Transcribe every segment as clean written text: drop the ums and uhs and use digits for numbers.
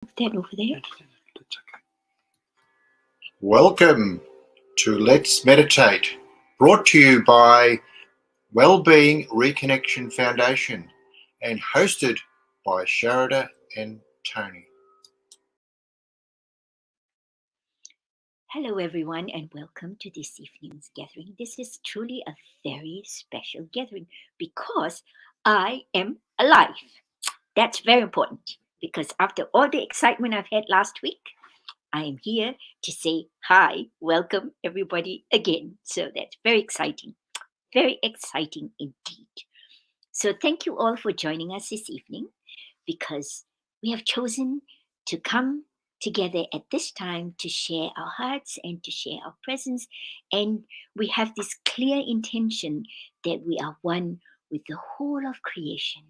That over there. That's okay. Welcome to Let's Meditate, brought to you by Wellbeing Reconnection Foundation and hosted by Sharada and Tony. Hello, everyone, and welcome to this evening's gathering. This is truly a very special gathering because I am alive. That's very important because after all the excitement I've had last week, I am here to say hi, welcome everybody again. So that's very exciting indeed. So thank you all for joining us this evening because we have chosen to come together at this time to share our hearts and to share our presence. And we have this clear intention that we are one with the whole of creation.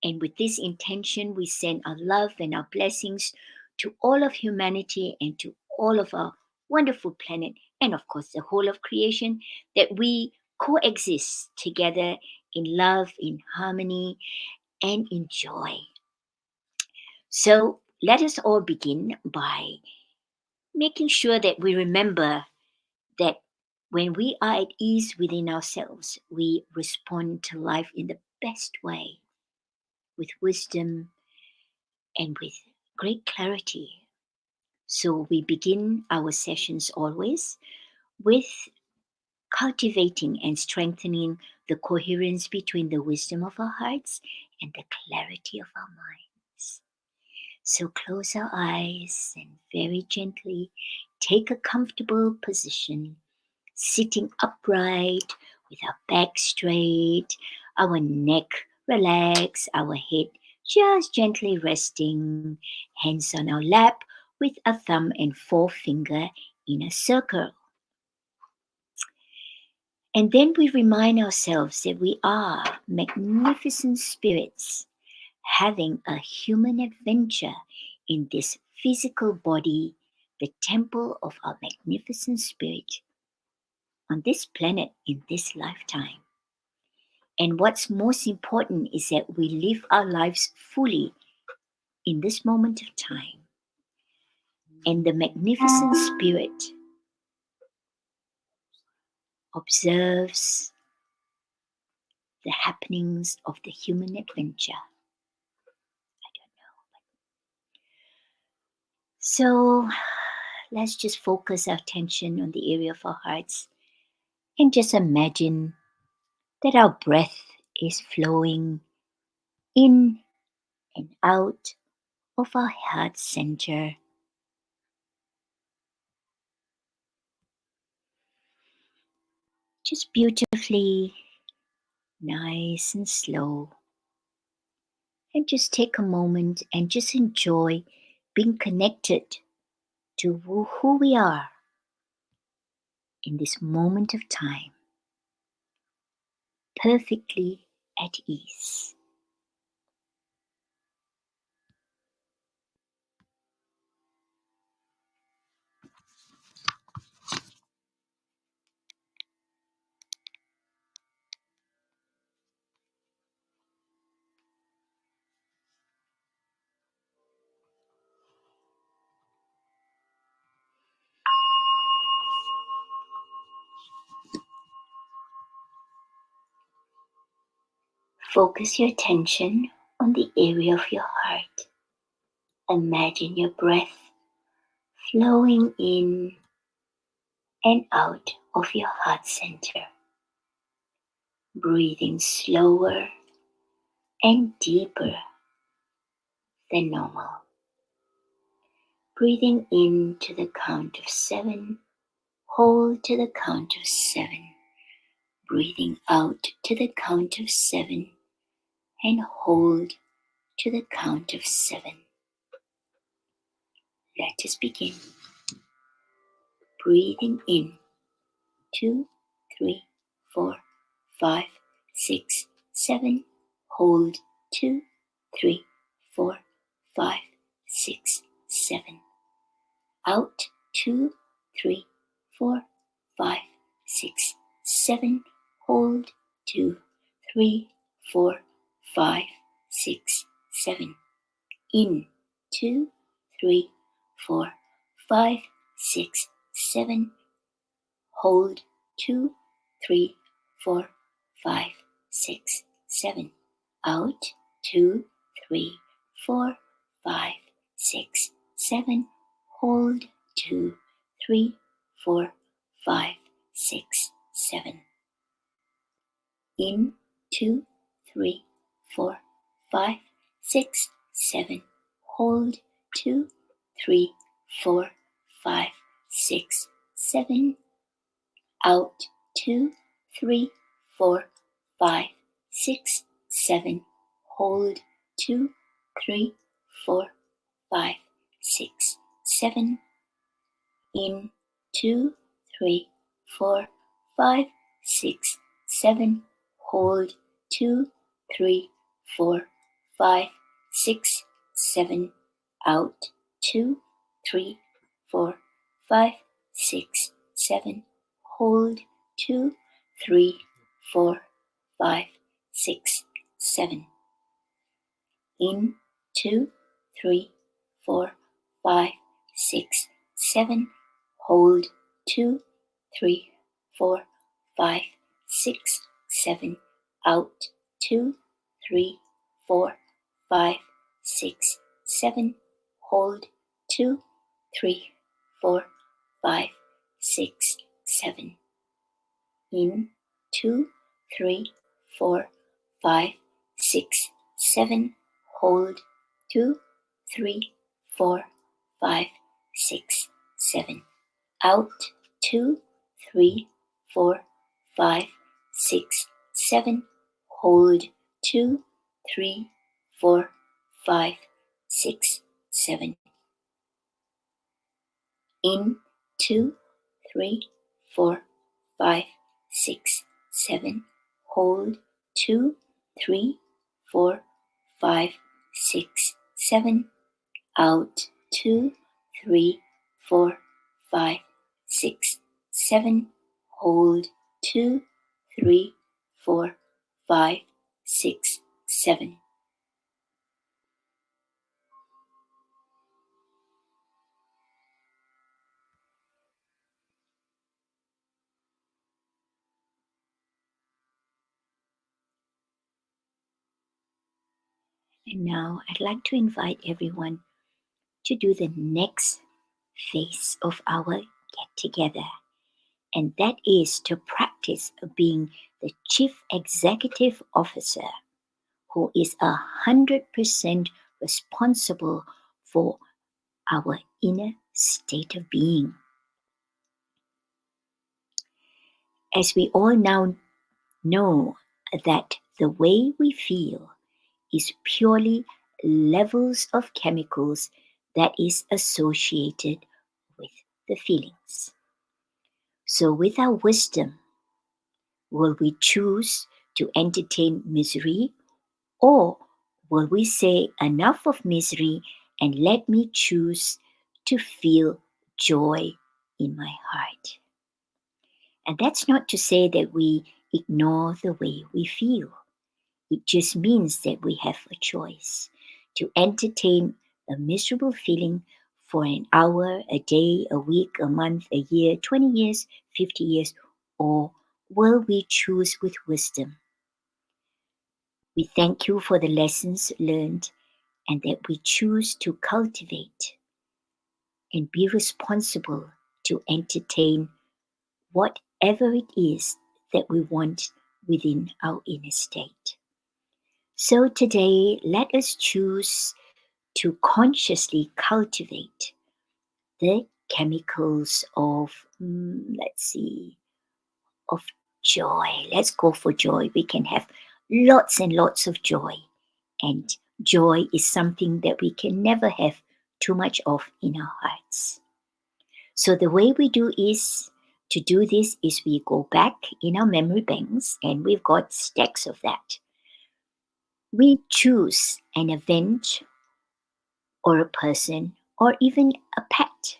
And with this intention, we send our love and our blessings to all of humanity and to all of our wonderful planet, and of course, the whole of creation, that we coexist together in love, in harmony, and in joy. So let us all begin by making sure that we remember that when we are at ease within ourselves, we respond to life in the best way, with wisdom and with great clarity. So we begin our sessions always with cultivating and strengthening the coherence between the wisdom of our hearts and the clarity of our minds. So close our eyes and very gently take a comfortable position, sitting upright with our back straight, our neck relaxed, our head just gently resting, hands on our lap with a thumb and forefinger in a circle. And then we remind ourselves that we are magnificent spirits having a human adventure in this physical body, the temple of our magnificent spirit on this planet in this lifetime. And what's most important is that we live our lives fully in this moment of time. And the magnificent spirit observes the happenings of the human adventure. I don't know. So let's just focus our attention on the area of our hearts and just imagine that our breath is flowing in and out of our heart center. Just beautifully, nice and slow. And just take a moment and just enjoy being connected to who we are in this moment of time, perfectly at ease. Focus your attention on the area of your heart. Imagine your breath flowing in and out of your heart center, breathing slower and deeper than normal. Breathing in to the count of 7, hold to the count of 7. Breathing out to the count of 7 and hold to the count of 7. Let us begin. Breathing in 2, 3, 4, 5, 6, 7. Hold 2, 3, 4, 5, 6, 7. Out 2, 3, 4, 5, 6, 7. Hold 2, 3, 4, 5, 6, 7. In 2, 3, 4, 5, 6, 7. Hold 2, 3, 4, 5, 6, 7. Out 2, 3, 4, 5, 6, 7. Hold 2, 3, 4, 5, 6, 7. In 2, 3, 4, 5, 6, 7. Hold 2, 3, 4, 5, 6, 7. Out 2, 3, 4, 5, 6, 7. Hold 2, 3, 4, 5, 6, 7. In 2, 3, 4, 5, 6, 7. Hold 2, 3, 4, 5, 6, 7. Out 2, 3, 4, 5, 6, 7. Hold 2, 3, 4, 5, 6, 7. In 2, 3, 4, 5, 6, 7. Hold 2, 3, 4, 5, 6, 7. Out 2, 3, 4, 5, 6, 7. Hold 2, 3, 4, 5, 6, 7. In 2, 3, 4, 5, 6, 7. Hold 2, 3, 4, 5, 6, 7. Out 2, 3, 4, 5, 6, 7. Hold 2, 3, 4, 5, 6, 7. In 2, 3, 4, 5, 6, 7. Hold 2, 3, 4, 5, 6, 7. Out 2, 3, 4, 5, 6, 7. Hold 2, 3, 4, 5, 6, 7. And now I'd like to invite everyone to do the next phase of our get together. And that is to practice being the Chief Executive Officer who is 100% responsible for our inner state of being. As we all now know that the way we feel is purely levels of chemicals that is associated with the feelings. So with our wisdom, will we choose to entertain misery, or will we say enough of misery and let me choose to feel joy in my heart? And that's not to say that we ignore the way we feel. It just means that we have a choice to entertain a miserable feeling for an hour, a day, a week, a month, a year, 20 years, 50 years, or will we choose with wisdom? We thank you for the lessons learned and that we choose to cultivate and be responsible to entertain whatever it is that we want within our inner state. So today, let us choose to consciously cultivate the chemicals of, of joy. Let's go for joy. We can have lots and lots of joy. And joy is something that we can never have too much of in our hearts. So the way we do this is we go back in our memory banks, and we've got stacks of that. We choose an event or a person or even a pet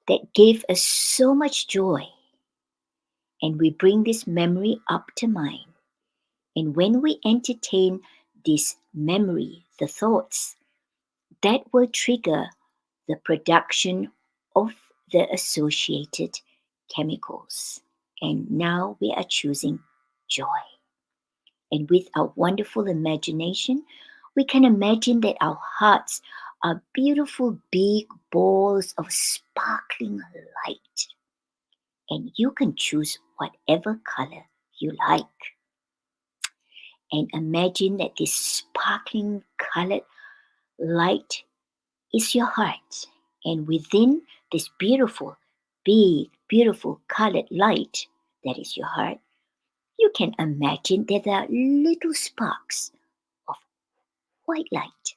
that gave us so much joy, and we bring this memory up to mind. And when we entertain this memory, the thoughts, that will trigger the production of the associated chemicals. And now we are choosing joy. And with our wonderful imagination, we can imagine that our hearts are beautiful big balls of sparkling light. And you can choose whatever color you like. And imagine that this sparkling colored light is your heart. And within this beautiful, big, beautiful colored light that is your heart, you can imagine that there are little sparks of white light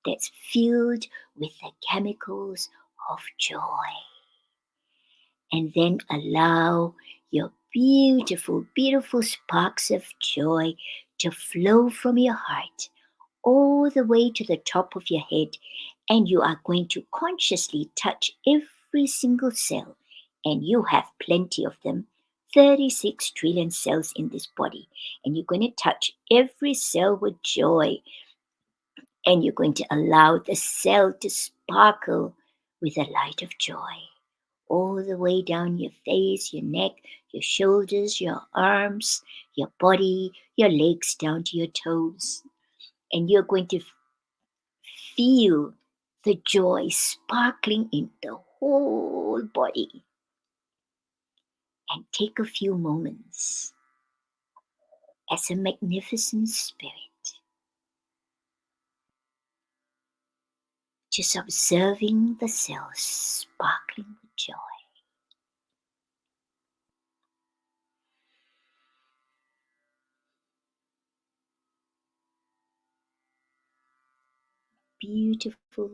that's filled with the chemicals of joy. And then allow your beautiful, beautiful sparks of joy to flow from your heart all the way to the top of your head. And you are going to consciously touch every single cell, and you have plenty of them. 36 trillion cells in this body, and you're going to touch every cell with joy, and you're going to allow the cell to sparkle with the light of joy all the way down your face, your neck, your shoulders, your arms, your body, your legs down to your toes. And you're going to feel the joy sparkling in the whole body. And take a few moments as a magnificent spirit, just observing the cells sparkling with joy. Beautiful,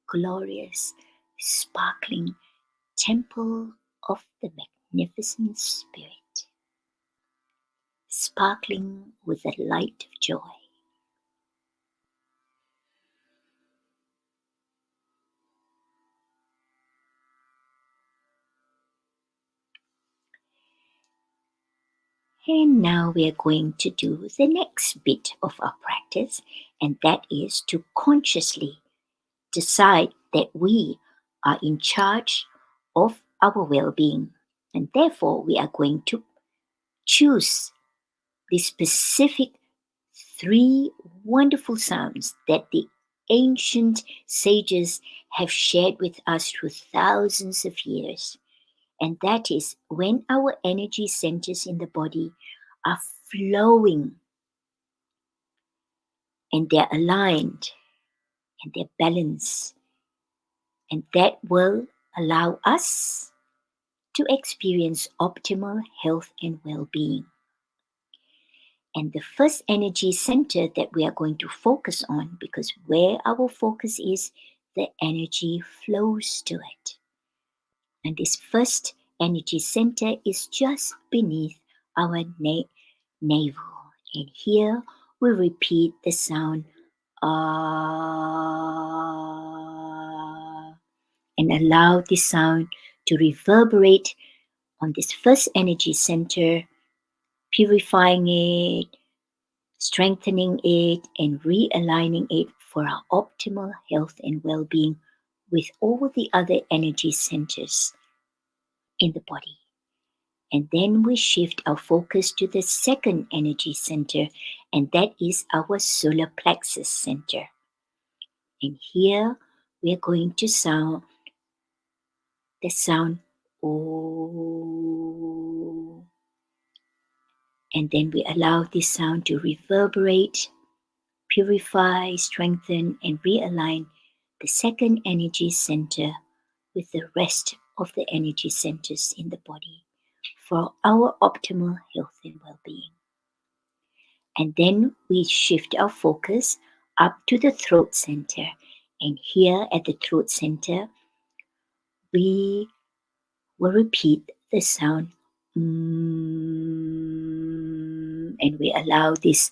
glorious, sparkling temple of the magnificent spirit, sparkling with the light of joy. And now we are going to do the next bit of our practice, and that is to consciously decide that we are in charge of our well being. And therefore, we are going to choose the specific three wonderful sounds that the ancient sages have shared with us through thousands of years. And that is when our energy centers in the body are flowing and they're aligned and they're balanced. And that will allow us to experience optimal health and well being. And the first energy center that we are going to focus on, because where our focus is, the energy flows to it. And this first energy center is just beneath our navel. And here we repeat the sound ah, and allow this sound to reverberate on this first energy center, purifying it, strengthening it, and realigning it for our optimal health and well being with all the other energy centers in the body. And then we shift our focus to the second energy center, and that is our solar plexus center. And here we are going to sound the sound O. And then we allow this sound to reverberate, purify, strengthen, and realign the second energy center with the rest of the energy centers in the body for our optimal health and well-being. And then we shift our focus up to the throat center. And here at the throat center, we will repeat the sound and we allow this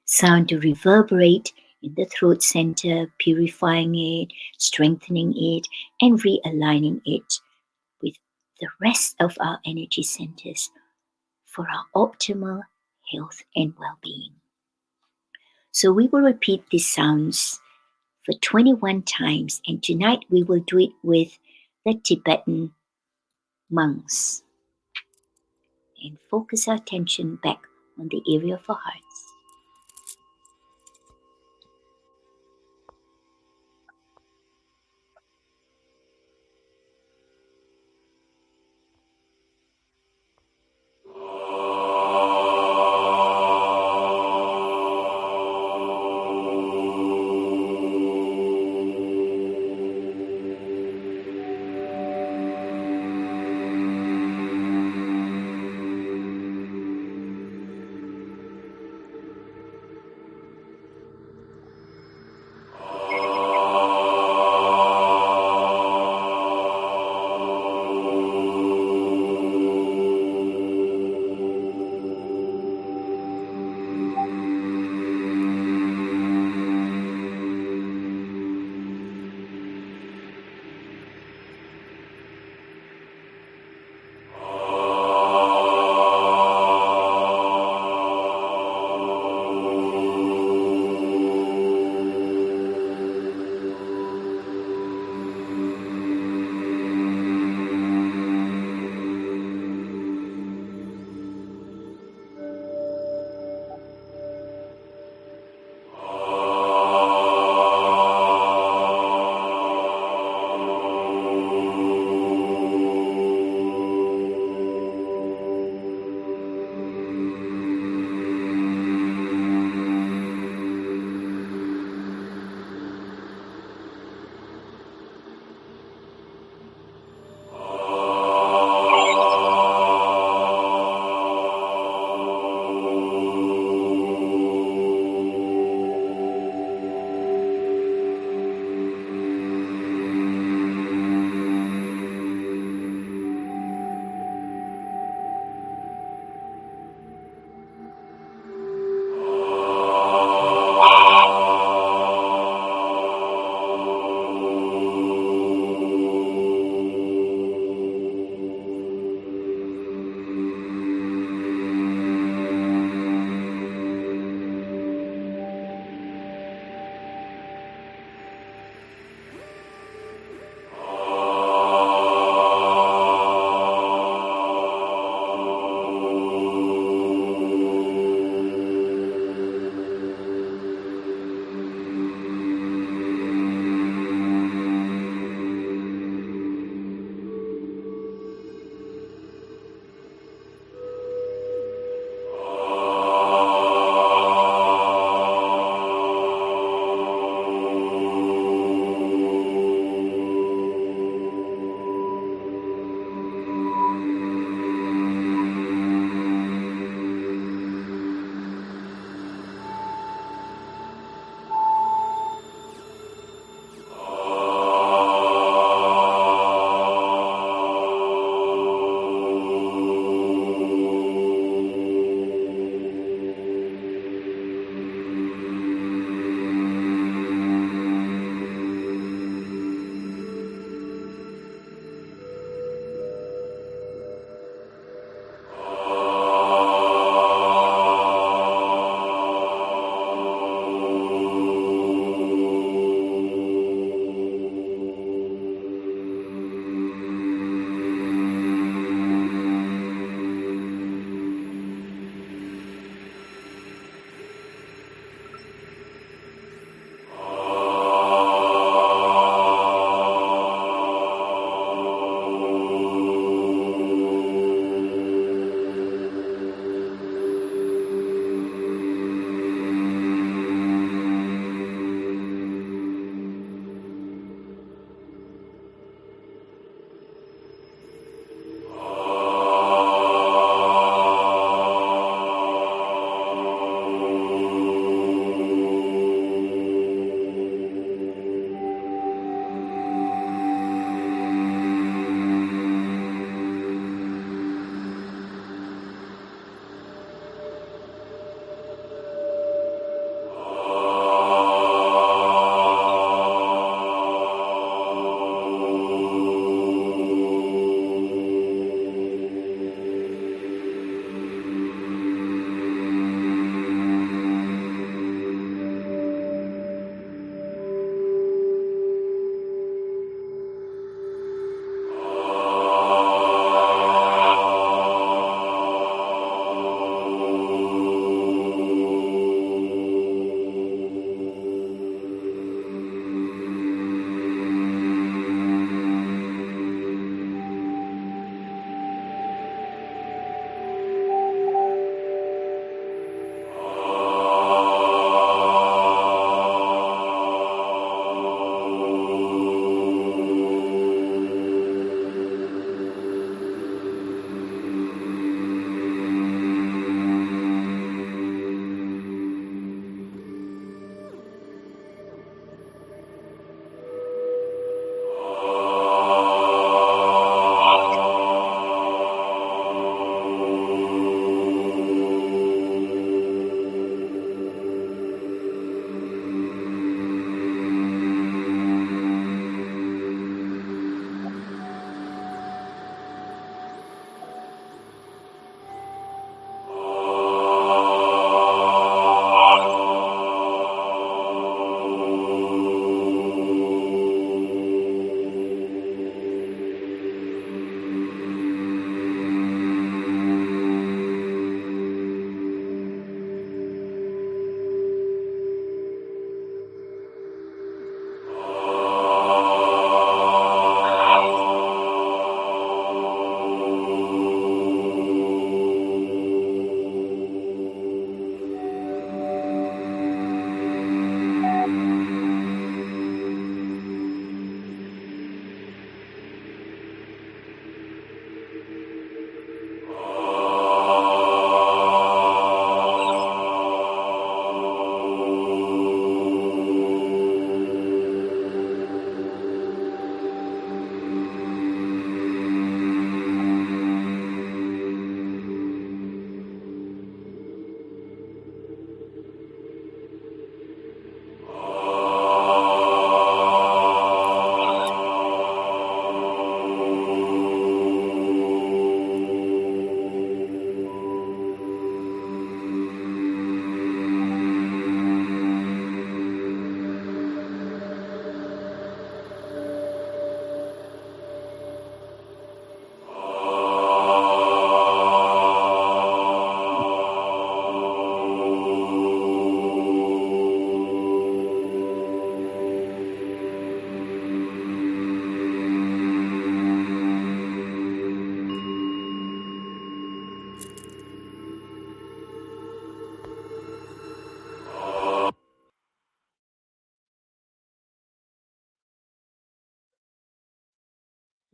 sound to reverberate in the throat center, purifying it, strengthening it, and realigning it with the rest of our energy centers for our optimal health and well-being. So we will repeat these sounds for 21 times, and tonight we will do it with the Tibetan monks and focus our attention back on the area of our hearts.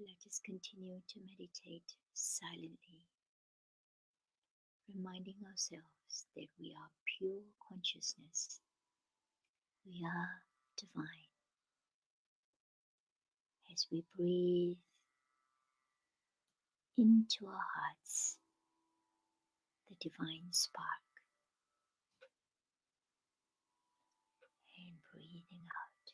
Let us continue to meditate silently, reminding ourselves that we are pure consciousness. We are divine. As we breathe into our hearts, the divine spark, and breathing out.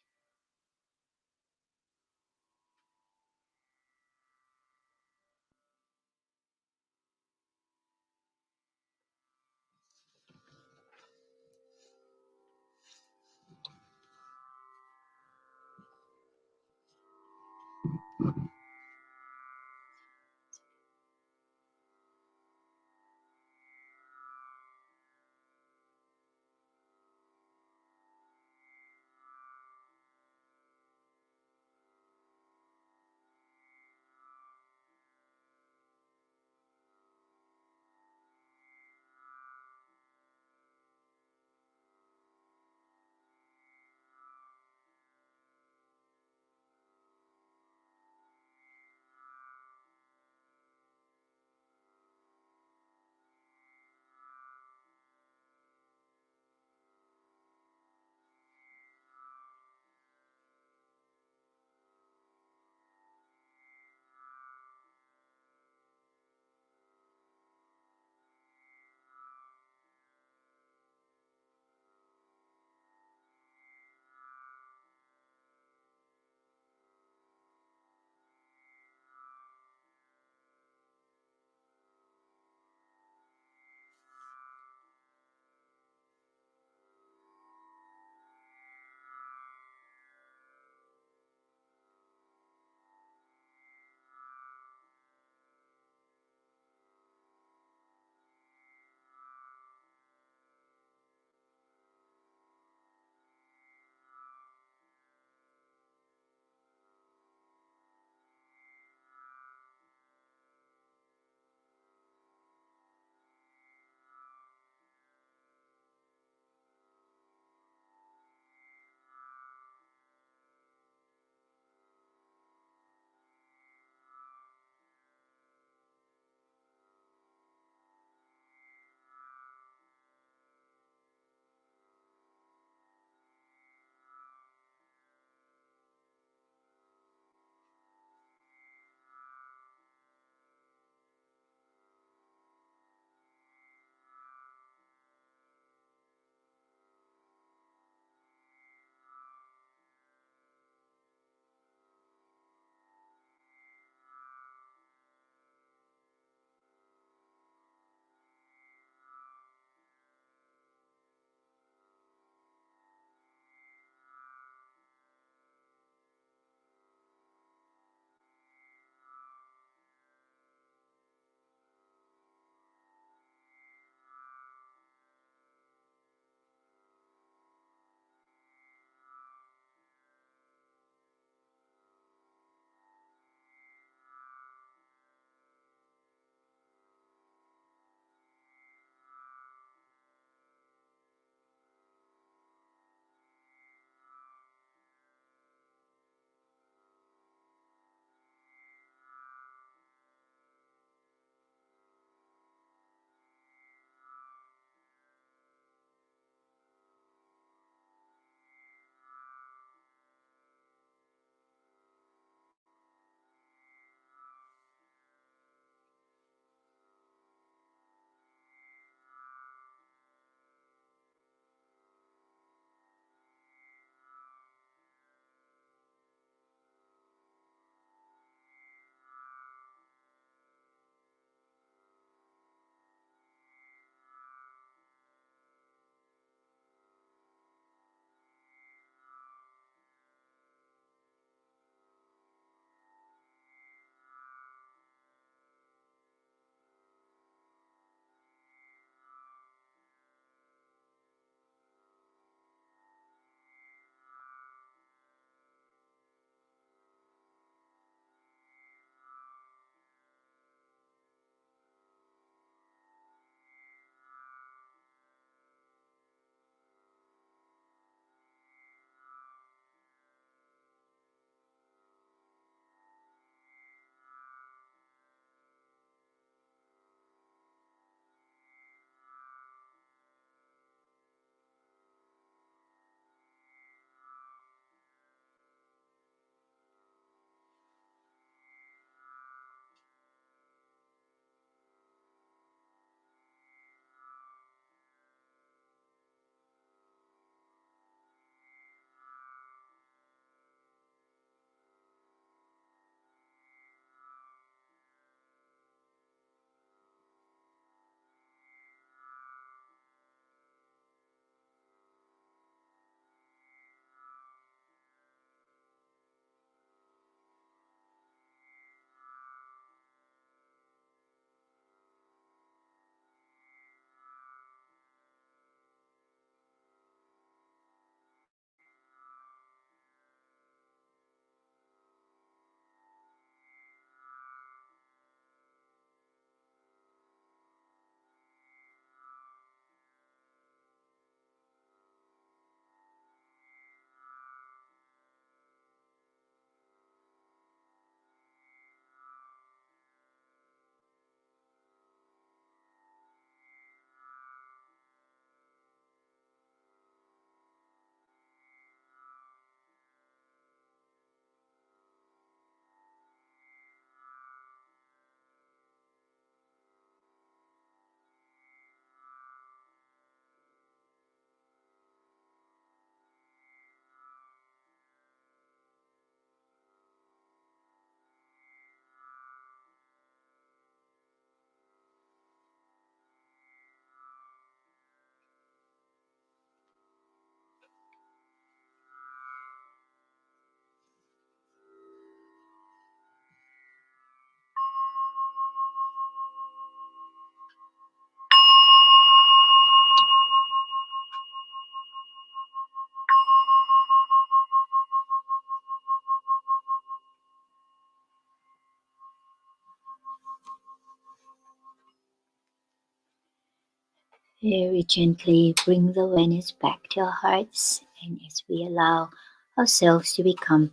Very gently bring the awareness back to our hearts, and as we allow ourselves to become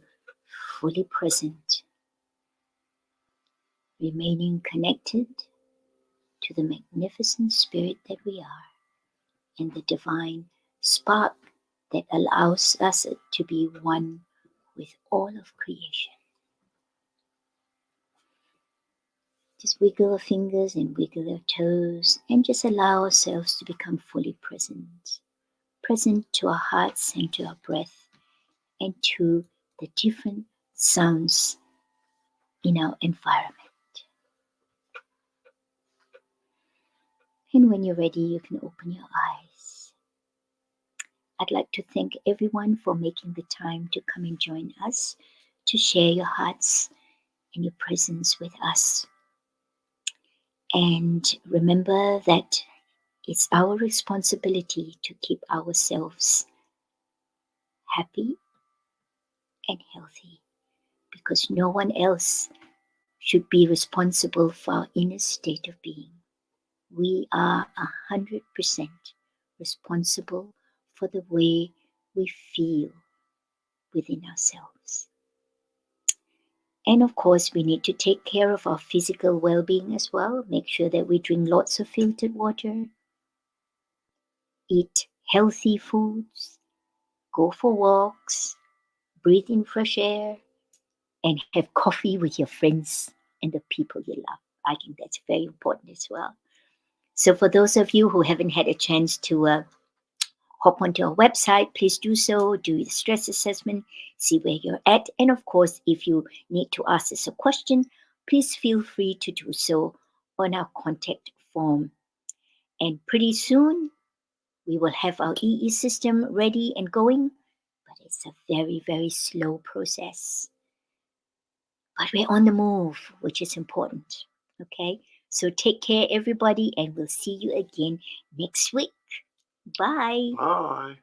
fully present, remaining connected to the magnificent spirit that we are and the divine spark that allows us to be one with all of creation. Just wiggle our fingers and wiggle our toes and just allow ourselves to become fully present. Present to our hearts and to our breath and to the different sounds in our environment. And when you're ready, you can open your eyes. I'd like to thank everyone for making the time to come and join us, to share your hearts and your presence with us. And remember that it's our responsibility to keep ourselves happy and healthy because no one else should be responsible for our inner state of being. We are 100% responsible for the way we feel within ourselves. And of course, we need to take care of our physical well being as well. Make sure that we drink lots of filtered water, eat healthy foods, go for walks, breathe in fresh air, and have coffee with your friends and the people you love. I think that's very important as well. So, for those of you who haven't had a chance to hop onto our website, please do so, do the stress assessment, see where you're at. And of course, if you need to ask us a question, please feel free to do so on our contact form. And pretty soon, we will have our EE system ready and going, but it's a very, very slow process. But we're on the move, which is important. Okay? So take care, everybody, and we'll see you again next week. Bye. Bye.